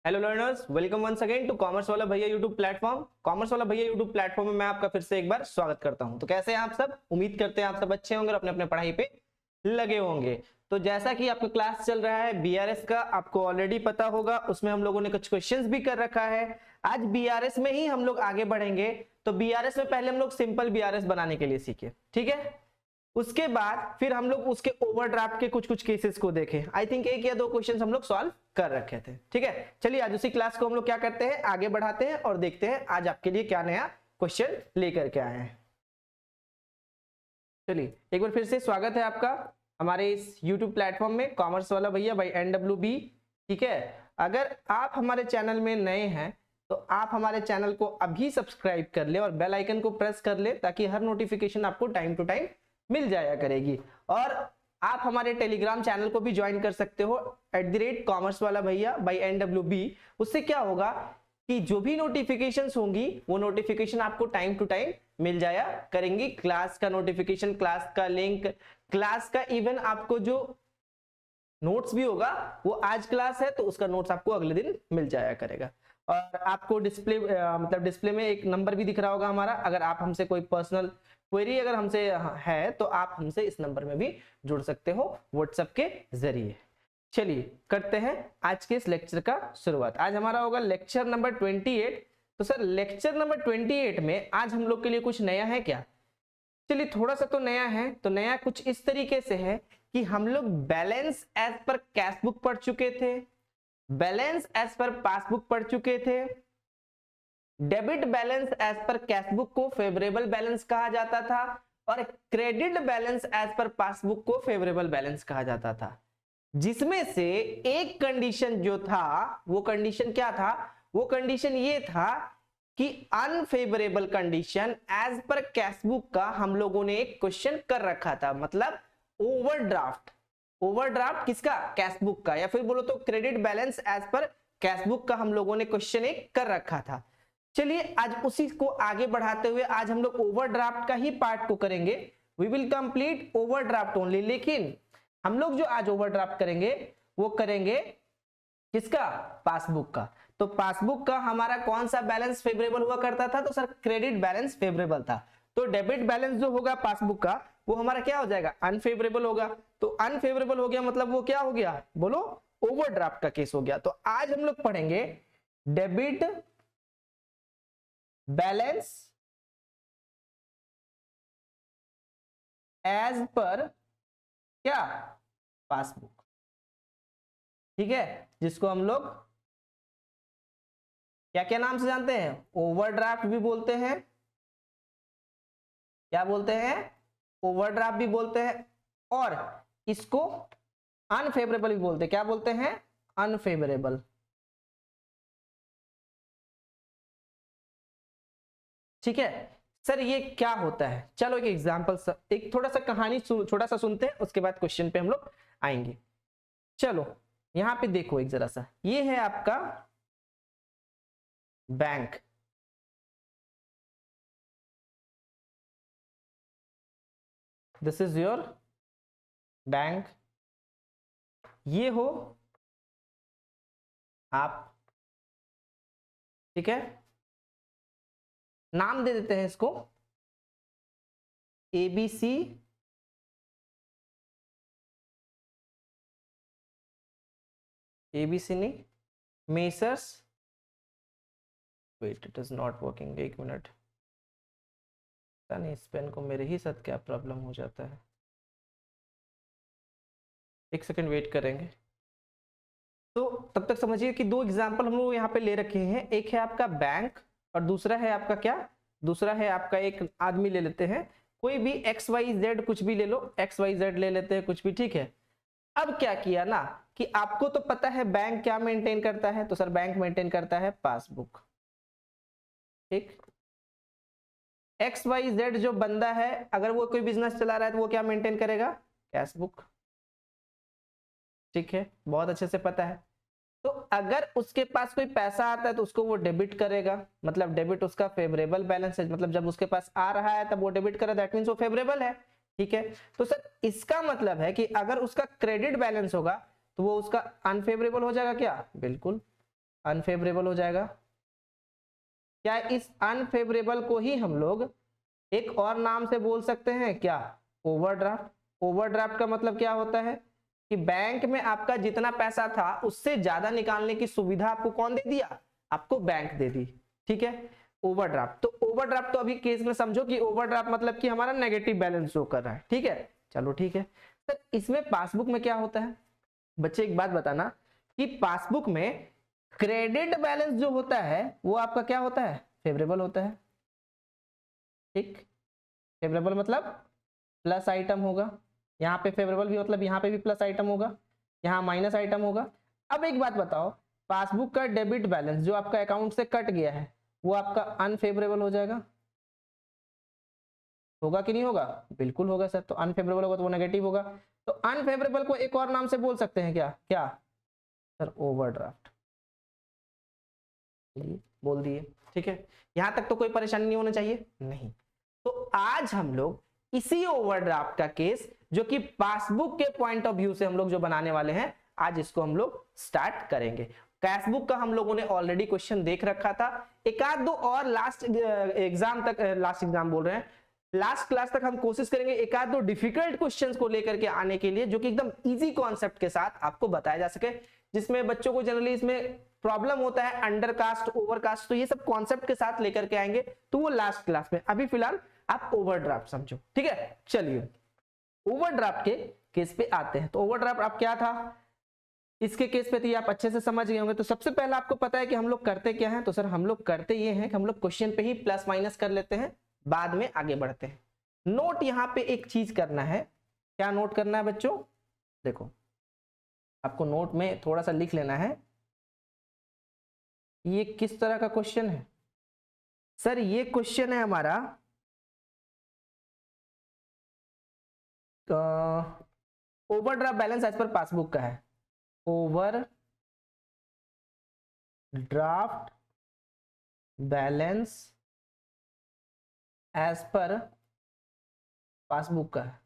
Hello learners, welcome once again to commerce वाला भैया YouTube platform. Commerce वाला भैया यूट्यूब प्लेटफॉर्म में मैं आपका फिर से एक बार स्वागत करता हूं। तो कैसे हैं आप सब? उम्मीद करते हैं आप सब अच्छे होंगे और अपने अपने पढ़ाई पे लगे होंगे। तो जैसा कि आपका क्लास चल रहा है बीआरएस का, आपको ऑलरेडी पता होगा, उसमें हम लोगों ने कुछ क्वेश्चंस भी कर रखा है। आज बीआरएस में ही हम लोग आगे बढ़ेंगे। तो बीआरएस में पहले हम लोग सिंपल बीआरएस बनाने के लिए सीखे, ठीक है। उसके बाद फिर हम लोग उसके ओवरड्राफ्ट के कुछ कुछ केसेस को देखें। आई थिंक एक या दो क्वेश्चंस हम लोग सॉल्व कर रखे थे, ठीक है। चलिए आज उसी क्लास को हम लोग क्या करते हैं, आगे बढ़ाते हैं और देखते हैं आज आपके लिए क्या नया क्वेश्चन लेकर के आए हैं। चलिए एक बार फिर से स्वागत है आपका हमारे इस YouTube प्लेटफॉर्म में, कॉमर्स वाला भैया बाय NWB, ठीक है। अगर आप हमारे चैनल में नए हैं तो आप हमारे चैनल को अभी सब्सक्राइब कर ले और बेल आइकन को प्रेस कर ले, ताकि हर नोटिफिकेशन आपको टाइम टू टाइम मिल जाया करेगी। और आप हमारे टेलीग्राम चैनल को भी ज्वाइन कर सकते हो @कॉमर्स वाला भैया बाय NWB। उससे क्या होगा कि जो भी नोटिफिकेशंस होंगी वो नोटिफिकेशन आपको टाइम टू टाइम मिल जाया करेंगी। क्लास का नोटिफिकेशन, क्लास का लिंक, क्लास का इवन आपको जो नोट्स भी होगा, वो आज क्लास है तो उसका नोट्स आपको अगले दिन मिल जाया करेगा। और आपको डिस्प्ले मतलब डिस्प्ले में एक नंबर भी दिख रहा होगा हमारा। अगर आप हमसे कोई पर्सनल क्वेरी अगर हमसे है तो आप हमसे इस नंबर में भी जुड़ सकते हो व्हाट्सएप के जरिए। चलिए करते हैं आज के इस लेक्चर का शुरुआत। आज हमारा होगा लेक्चर नंबर 28। तो सर लेक्चर नंबर 28 में आज हम लोग के लिए कुछ नया है क्या? चलिए थोड़ा सा तो नया है। तो नया कुछ इस तरीके से है कि हम लोग balance as per cash book पढ़ चुके थे, बैलेंस एज पर पासबुक पढ़ चुके थे। Debit balance as per cash book को फेवरेबल बैलेंस कहा जाता था और credit balance as per passbook को फेवरेबल बैलेंस कहा जाता था। जिसमें से एक कंडीशन जो था वो कंडीशन क्या था? वो कंडीशन ये था कि unfavourable condition as per cash book का हम लोगों ने एक क्वेश्चन कर रखा था, मतलब ओवरड्राफ्ट। ओवरड्राफ्ट किसका? कैश बुक का। या फिर बोलो तो credit balance as per cash book का हम लोगों ने क्वेश्चन एक कर रखा था। चलिए आज उसी को आगे बढ़ाते हुए आज हम लोग ओवरड्राफ्ट का ही पार्ट को करेंगे। We will complete overdraft only. लेकिन हम लोग जो आज ओवरड्राफ्ट करेंगे वो करेंगे किसका? पासबुक का। तो पासबुक का हमारा कौन सा बैलेंस फेवरेबल हुआ करता था? तो सर क्रेडिट बैलेंस फेवरेबल था। तो डेबिट बैलेंस जो होगा पासबुक का वो हमारा क्या हो जाएगा? अनफेवरेबल होगा। तो अनफेवरेबल हो गया मतलब वो क्या हो गया? बोलो, ओवरड्राफ्ट का केस हो गया। तो आज हम लोग पढ़ेंगे डेबिट बैलेंस एज पर क्या? पासबुक, ठीक है। जिसको हम लोग क्या क्या नाम से जानते हैं? ओवरड्राफ्ट भी बोलते हैं। क्या बोलते हैं? ओवरड्राफ्ट भी बोलते हैं। और इसको अनफेवरेबल भी बोलते हैं। क्या बोलते हैं? अनफेवरेबल। ठीक है सर, ये क्या होता है? चलो एक एग्जांपल, एक थोड़ा सा कहानी छोटा सा सुनते हैं, उसके बाद क्वेश्चन पे हम लोग आएंगे। चलो यहां पे देखो एक जरा सा, ये है आपका bank. This is your bank. ये हो आप, ठीक है। नाम दे देते हैं इसको ABC नहीं, Messrs, wait it is not working, एक मिनट। पता नहीं इस पेन को मेरे ही साथ क्या प्रॉब्लम हो जाता है, एक सेकंड वेट करेंगे। तो तब तक समझिए कि दो एग्जांपल हम लोग यहाँ पे ले रखे हैं। एक है आपका बैंक और दूसरा है आपका क्या? दूसरा है आपका एक आदमी ले लेते हैं, कोई भी XYZ, कुछ भी ले लो, XYZ ले लेते हैं कुछ भी, ठीक है। अब क्या किया ना कि आपको तो पता है बैंक क्या मेंटेन करता है? तो सर बैंक मेंटेन करता है पासबुक, ठीक। XYZ जो बंदा है, अगर वो कोई बिजनेस चला रहा है तो वो क्या मेंटेन करेगा? कैश बुक, ठीक है, बहुत अच्छे से पता है। तो अगर उसके पास कोई पैसा आता है तो उसको वो डेबिट करेगा, मतलब डेबिट उसका फेवरेबल बैलेंस है, मतलब जब उसके पास आ रहा है तब वो डेबिट करे, दैट मींस वो फेवरेबल है, ठीक है। तो सर इसका मतलब है कि अगर उसका क्रेडिट बैलेंस होगा तो वो उसका अनफेवरेबल हो जाएगा क्या? बिल्कुल। अनफेवरेबल हो जाएगा। क्या इस अनफेवरेबल को ही हम लोग एक और नाम से बोल सकते हैं क्या? ओवरड्राफ्ट। ओवरड्राफ्ट का मतलब क्या होता है कि बैंक में आपका जितना पैसा था उससे ज्यादा निकालने की सुविधा आपको कौन दे दिया? आपको बैंक दे दी। ठीक है, ओवरड्राफ्ट। तो ओवरड्राफ्ट तो अभी केस में समझो कि ओवरड्राफ्ट मतलब कि हमारा नेगेटिव बैलेंस शो कर रहा है। ठीक है, चलो ठीक है सर। इसमें पासबुक में क्या होता है बच्चे, एक बात बताना कि पासबुक में क्रेडिट बैलेंस जो होता है वो आपका क्या होता है? फेवरेबल होता है। ठीक, फेवरेबल मतलब प्लस आइटम होगा। यहाँ पे फेवरेबल भी मतलब यहाँ पे भी प्लस आइटम होगा, यहाँ माइनस आइटम होगा। अब एक बात बताओ, पासबुक का डेबिट बैलेंस जो आपका अकाउंट से कट गया है वो आपका अनफेवरेबल हो जाएगा, होगा कि नहीं होगा? बिल्कुल होगा सर। तो अनफेवरेबल होगा तो वो नेगेटिव होगा। तो अनफेवरेबल को एक और नाम से बोल सकते हैं क्या? क्या सर? ओवरड्राफ्ट। बोल दिए। ठीक है, यहां तक तो कोई परेशानी नहीं होना चाहिए, नहीं। तो आज हम लोग इसी ओवरड्राफ्ट का केस जो कि पासबुक के पॉइंट ऑफ व्यू से हम लोग जो बनाने वाले हैं, आज इसको हम लोग स्टार्ट करेंगे। कैशबुक का हम लोगों ने ऑलरेडी क्वेश्चन देख रखा था, एक आध दो और लास्ट एग्जाम तक, लास्ट एग्जाम बोल रहे हैं, लास्ट क्लास तक हम कोशिश करेंगे एक आध दो डिफिकल्ट क्वेश्चंस को लेकर के आने के लिए, जो कि एकदम इजी कॉन्सेप्ट के साथ आपको बताया जा सके, जिसमें बच्चों को जनरली इसमें प्रॉब्लम होता है अंडरकास्ट ओवरकास्ट, तो ये सब कॉन्सेप्ट के साथ लेकर के आएंगे, तो वो लास्ट क्लास में। अभी फिलहाल आप ओवरड्राफ्ट समझो। ठीक है, चलिए ओवरड्राफ्ट के केस पे आते हैं। तो ओवरड्राफ्ट आप क्या था, इसके केस पे तो आप अच्छे से समझ गए होंगे। तो सबसे पहले आपको पता है कि हम लोग करते क्या हैं? तो सर हम लोग करते ये हैं कि हम लोग क्वेश्चन पे ही प्लस माइनस कर लेते हैं, बाद में आगे बढ़ते हैं। नोट यहाँ पे एक चीज करना है। क्या नोट करना है बच्चों? देखो आपको नोट में थोड़ा सा लिख लेना है, ये किस तरह का क्वेश्चन है। सर ये क्वेश्चन है हमारा overdraft balance as per passbook का है। Overdraft balance as per passbook का है।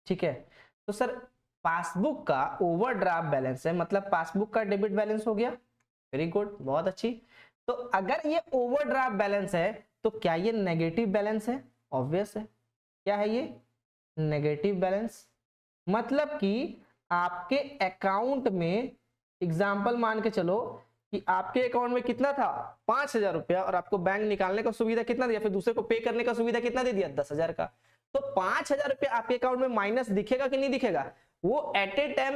ठीक है, तो सर पासबुक का ओवरड्राफ्ट बैलेंस है, मतलब पासबुक का डेबिट बैलेंस हो गया। वेरी गुड, बहुत अच्छी। तो अगर ये ओवरड्राफ्ट बैलेंस है तो क्या ये नेगेटिव बैलेंस है? ऑब्वियस है। क्या है ये? Negative balance. मतलब कि आपके अकाउंट में, एग्जाम्पल मान के चलो कि आपके अकाउंट में कितना था? 5,000 रुपया, और आपको बैंक निकालने का सुविधा कितना दिया, फिर दूसरे को पे करने का सुविधा कितना दे दिया? 10,000 का। तो 5,000 रुपया आपके अकाउंट में माइनस दिखेगा कि नहीं दिखेगा? वो at a time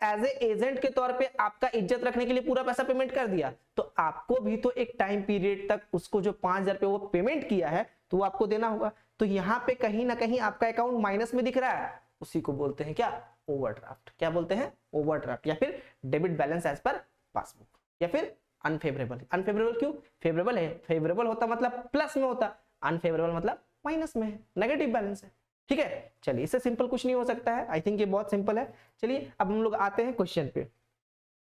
as a agent के तौर पे आपका इज्जत रखने के लिए पूरा पैसा पेमेंट कर दिया, तो आपको भी तो एक टाइम पीरियड तक उसको जो 5,000 रुपया वो पेमेंट किया है तो वो आपको देना होगा। तो यहाँ पे कहीं ना कहीं आपका अकाउंट माइनस में दिख रहा है, उसी को बोलते हैं क्या? ओवरड्राफ्ट। क्या बोलते हैं? ओवरड्राफ्ट, या फिर debit balance as per passbook, या फिर अनफेवरेबल। अनफेवरेबल क्यों? फेवरेबल है, फेवरेबल होता मतलब प्लस में होता, अनफेवरेबल मतलब माइनस में है, नेगेटिव बैलेंस है। ठीक है, चलिए इससे सिंपल कुछ नहीं हो सकता है। आई थिंक ये बहुत सिंपल है। चलिए अब हम लोग आते हैं क्वेश्चन पे।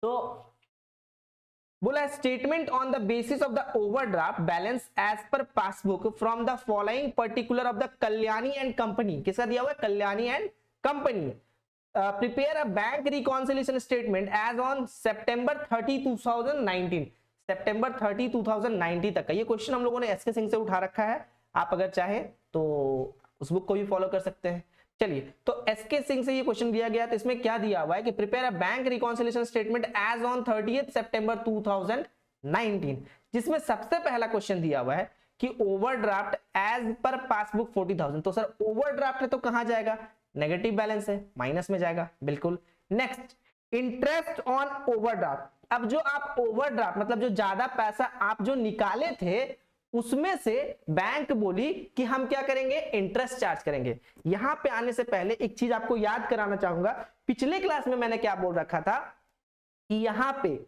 तो बोला statement on the basis of the overdraft balance as per passbook from the following particular of the Kalyani and company. किसका दिया हुआ है? Kalyani and company. Prepare a bank reconciliation statement as on September 30, 2019। सितंबर 30, 2019 तक का ये क्वेश्चन हम लोगों ने एसके सिंह से उठा रखा है। आप अगर चाहे तो उस बुक को भी फॉलो कर सकते हैं। चलिए, तो एसके सिंह से ये क्वेश्चन दिया गया, तो इसमें क्या दिया हुआ है कि prepare a bank reconciliation statement as on 30 September 2019, जिसमें सबसे पहला क्वेश्चन दिया हुआ है कि ओवरड्राफ्ट एज पर पासबुक 40,000। तो सर ओवरड्राफ्ट है तो कहां जाएगा? नेगेटिव बैलेंस है, माइनस में जाएगा। बिल्कुल। Next, interest on overdraft. अब जो आप ओवरड्राफ्ट मतलब जो ज्यादा पैसा आप जो निकाले थे उसमें से बैंक बोली कि हम क्या करेंगे? इंटरेस्ट चार्ज करेंगे। यहां पे आने से पहले एक चीज आपको याद कराना चाहूंगा, पिछले क्लास में मैंने क्या बोल रखा था कि यहां पे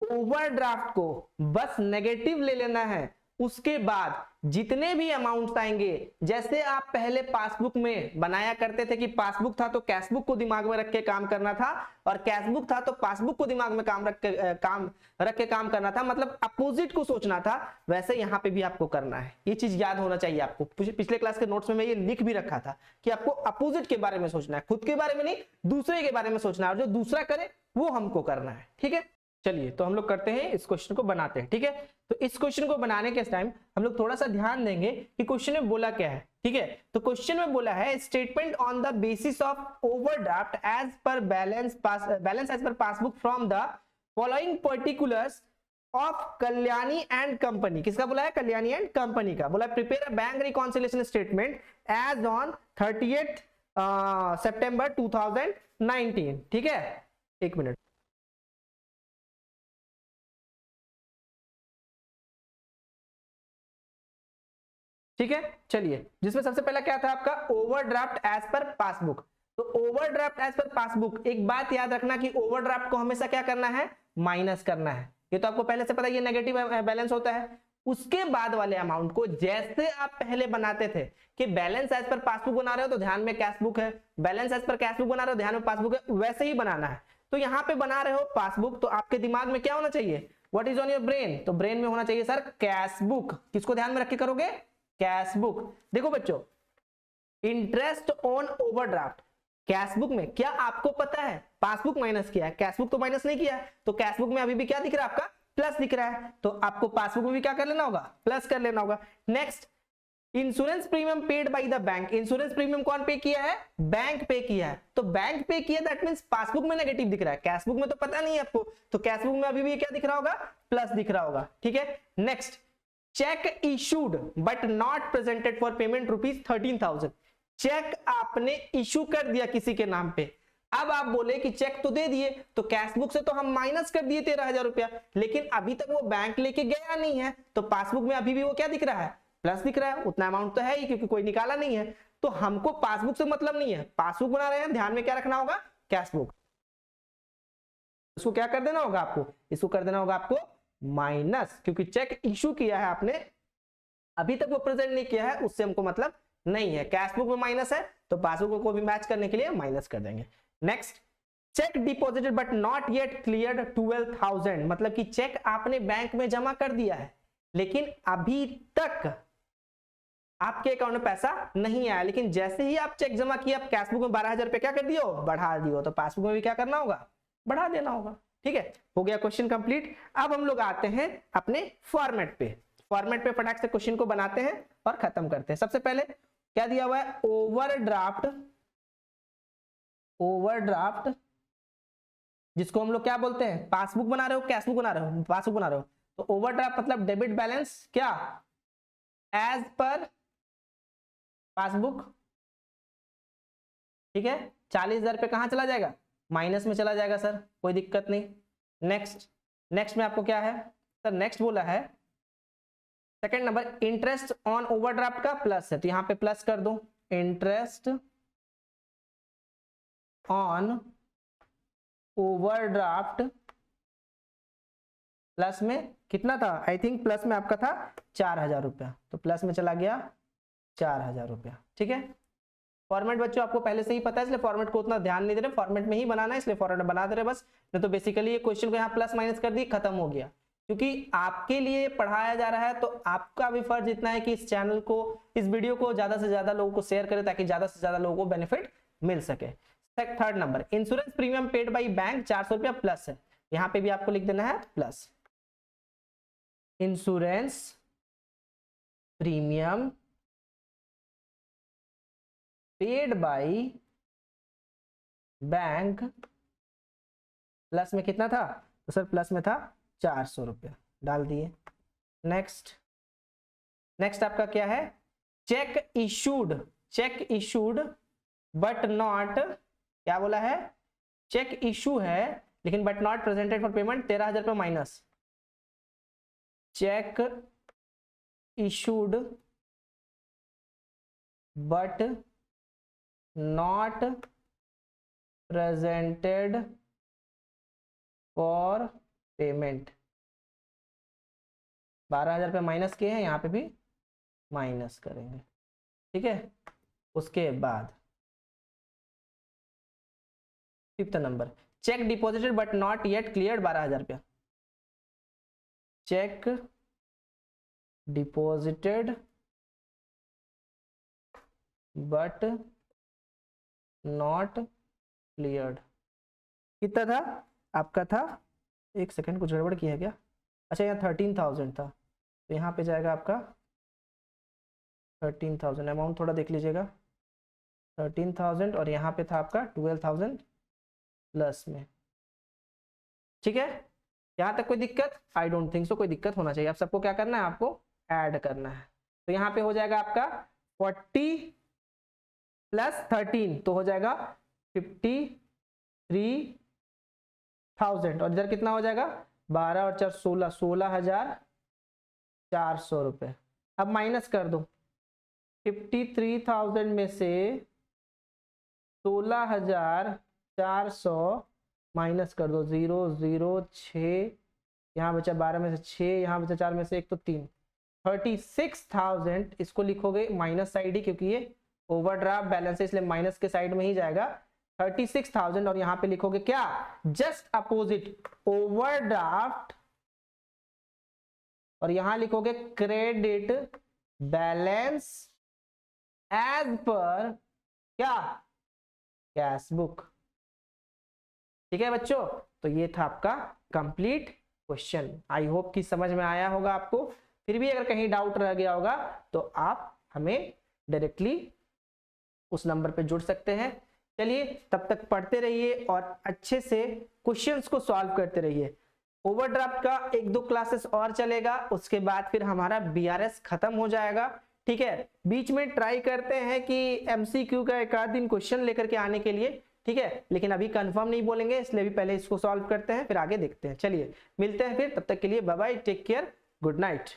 ओवरड्राफ्ट को बस नेगेटिव ले लेना है, उसके बाद जितने भी अमाउंट्स आएंगे, जैसे आप पहले पासबुक में बनाया करते थे कि पासबुक था तो कैशबुक को दिमाग में रख के काम करना था, और कैशबुक था तो पासबुक को दिमाग में रख के काम करना था, मतलब अपोजिट को सोचना था, वैसे यहां पे भी आपको करना है। ये चीज याद होना चाहिए आपको। पिछले क्लास के नोट्स में मैं ये लिख भी रखा था कि आपको अपोजिट के बारे में सोचना है, खुद के बारे में नहीं, दूसरे के बारे में सोचना है, और जो दूसरा करे वो हमको करना है। ठीक है, चलिए तो हम लोग करते हैं, इस क्वेश्चन को बनाते हैं। ठीक है, तो इस क्वेश्चन को बनाने के टाइम हम लोग थोड़ा सा ध्यान देंगे कि क्वेश्चन में बोला क्या है। ठीक है, तो क्वेश्चन में बोला है statement on the basis of overdraft as per balance as per passbook from the following particulars of Kalyani and company. किसका बोला है? कल्याणी एंड कंपनी का बोला। Prepare a bank reconciliation statement as on 30th September 2019। ठीक है, एक मिनट। ठीक है, चलिए, जिसमें सबसे पहला क्या था आपका? Overdraft as per passbook. तो ओवरड्राफ्ट एज पर पासबुक, एक बात याद रखना कि ओवरड्राफ्ट को हमेशा क्या करना है? माइनस करना है। ये तो आपको पहले से पता है, ये नेगेटिव बैलेंस होता है। उसके बाद वाले अमाउंट को जैसे आप पहले बनाते थे कि बैलेंस एज पर पासबुक बना रहे हो तो ध्यान में कैश बुक है, balance as per cash book बना रहे हो ध्यान में पासबुक है, वैसे ही बनाना है। तो यहाँ पे बना रहे हो पासबुक, तो आपके दिमाग में क्या होना चाहिए? What is on your brain? तो ब्रेन में होना चाहिए सर कैश बुक। किसको ध्यान में रख के करोगे? Cash book. देखो बच्चों, interest on overdraft cash book में क्या आपको पता है? पासबुक माइनस किया है, कैश बुक तो माइनस नहीं किया है। तो कैश बुक में अभी भी क्या दिख रहा है आपका? प्लस दिख रहा है। तो आपको पासबुक में भी क्या कर लेना होगा? प्लस कर लेना होगा। Next, insurance premium paid by the bank. Insurance premium कौन पे किया है? बैंक पे किया है। तो बैंक पे किया, दैट मींस पासबुक में नेगेटिव दिख रहा है, कैश बुक में तो पता नहीं है आपको। तो कैश बुक में अभी भी क्या दिख रहा होगा? प्लस दिख रहा होगा। ठीक है, next, cheque issued but not presented for payment ₹13,000। Cheque आपने इशू कर दिया किसी के नाम पे, अब आप बोले कि चेक तो दे दिए, तो कैश बुक से तो हम माइनस कर दिए 13,000 रुपया, लेकिन अभी तक वो बैंक लेके गया नहीं है। तो पासबुक में अभी भी वो क्या दिख रहा है? प्लस दिख रहा है। उतना अमाउंट तो है ही, क्योंकि कोई निकाला नहीं है। तो हमको पासबुक से मतलब नहीं है, पासबुक बना रहे हैं, ध्यान में क्या रखना होगा? Cash book. इसको क्या कर देना होगा आपको? इसको कर देना होगा आपको माइनस, क्योंकि चेक इशू किया है आपने, अभी तक वो प्रेजेंट नहीं किया है, उससे हमको मतलब नहीं है। कैश बुक में माइनस है, तो पासबुक को भी मैच करने के लिए माइनस कर देंगे। Next, check deposited but not yet cleared 12,000। मतलब कि चेक आपने बैंक में जमा कर दिया है, लेकिन अभी तक आपके अकाउंट में पैसा नहीं आया। लेकिन जैसे ही आप चेक जमा किया, आप कैश बुक में 12,000 रुपए क्या कर दियो? बढ़ा दियो। तो पासबुक में भी क्या करना होगा? बढ़ा देना होगा। ठीक है, हो गया क्वेश्चन कंप्लीट। अब हम लोग आते हैं अपने फॉर्मेट पे। फॉर्मेट पे फटाक से क्वेश्चन को बनाते हैं और खत्म करते हैं। सबसे पहले क्या दिया हुआ है? ओवरड्राफ्ट। ओवरड्राफ्ट जिसको हम लोग क्या बोलते हैं? पासबुक बना रहे हो, कैश बुक बना रहे हो? पासबुक बना रहे हो। तो ओवरड्राफ्ट मतलब डेबिट बैलेंस क्या? As per passbook. ठीक है, 40,000 पे कहां चला जाएगा? माइनस में चला जाएगा सर, कोई दिक्कत नहीं। नेक्स्ट, नेक्स्ट में आपको क्या है सर? नेक्स्ट बोला है second number, interest on overdraft का प्लस है, तो यहां पे प्लस कर दो। इंटरेस्ट ऑन ओवरड्राफ्ट प्लस में कितना था? आई थिंक प्लस में आपका था 4,000 रुपया, तो प्लस में चला गया 4,000 रुपया। ठीक है, फॉर्मेट बच्चों आपको पहले से ही पता है, इसलिए फॉर्मेट को उतना ध्यान नहीं दे रहे, फॉर्मेट में ही बनाना है, इसलिए फॉर्मेट बना दे रहे बस। नहीं तो बेसिकली ये क्वेश्चन को यहाँ प्लस माइनस कर दी, खत्म हो गया। क्योंकि आपके लिए पढ़ाया जा रहा है, तो आपका भी फर्ज इतना है कि इस चैनल को, इस वीडियो को ज्यादा से ज्यादा लोगों को शेयर करें, ताकि ज्यादा से ज्यादा लोगों को बेनिफिट मिल सके। Third number, insurance premium paid by bank 400 रुपया प्लस है, यहाँ पे भी आपको लिख देना है plus. Insurance premium paid by bank plus में कितना था? तो सर प्लस में था 400 रुपया, डाल दिए। नेक्स्ट, नेक्स्ट आपका क्या है? Check issued. Check issued but not, क्या बोला है? चेक इशू है लेकिन but not presented for payment, 13,000 रुपया minus. Check issued but not presented for payment, 12,000 रुपये माइनस किए हैं, यहाँ पे भी माइनस करेंगे। ठीक है, उसके बाद fifth number, check deposited but not yet cleared 12,000 रुपया। Check deposited but not cleared कितना था? आपका था, एक सेकंड कुछ गड़बड़ किया क्या, अच्छा यहाँ 13,000 था, तो यहाँ पे जाएगा आपका 13,000, अमाउंट थोड़ा देख लीजिएगा, 13,000 और यहाँ पे था आपका 12,000 प्लस में। ठीक है, यहाँ तक कोई दिक्कत? आई डोंट थिंक सो कोई दिक्कत होना चाहिए। आप सबको क्या करना है, आपको ऐड करना है। तो यहाँ पे हो जाएगा आपका 40 प्लस 13 तो हो जाएगा 53,000 और इधर कितना हो जाएगा 12 और 4 16, 16,400 रुपए। अब माइनस कर दो, 53,000 में से 16,400 माइनस कर दो, 0 0 6, यहाँ बचा 12 में से 6, यहाँ बचा 4 में से 1 तो 3, 36,000। इसको लिखोगे माइनस साइड ही, क्योंकि ये ओवरड्राफ्ट बैलेंस है इसलिए माइनस के साइड में ही जाएगा 36,000 और यहाँ पे लिखोगे क्या, जस्ट अपोजिट ओवरड्राफ्ट, और यहाँ लिखोगे क्रेडिट बैलेंस एज पर क्या, कैश बुक। ठीक है बच्चों, तो ये था आपका कंप्लीट क्वेश्चन। आई होप कि समझ में आया होगा आपको। फिर भी अगर कहीं डाउट रह गया होगा तो आप हमें डायरेक्टली उस नंबर पे जुड़ सकते हैं। चलिए तब तक पढ़ते रहिए और अच्छे से क्वेश्चंस को सॉल्व करते रहिए। ओवरड्राफ्ट का 1-2 क्लासेस और चलेगा, उसके बाद फिर हमारा बीआरएस खत्म हो जाएगा। ठीक है, बीच में ट्राई करते हैं कि एमसीक्यू का एक आध दिन क्वेश्चन लेकर के आने के लिए। ठीक है, लेकिन अभी कंफर्म नहीं बोलेंगे, इसलिए भी पहले इसको सॉल्व करते हैं, फिर आगे देखते हैं। चलिए मिलते हैं फिर, तब तक के लिए bye bye, take care, good night.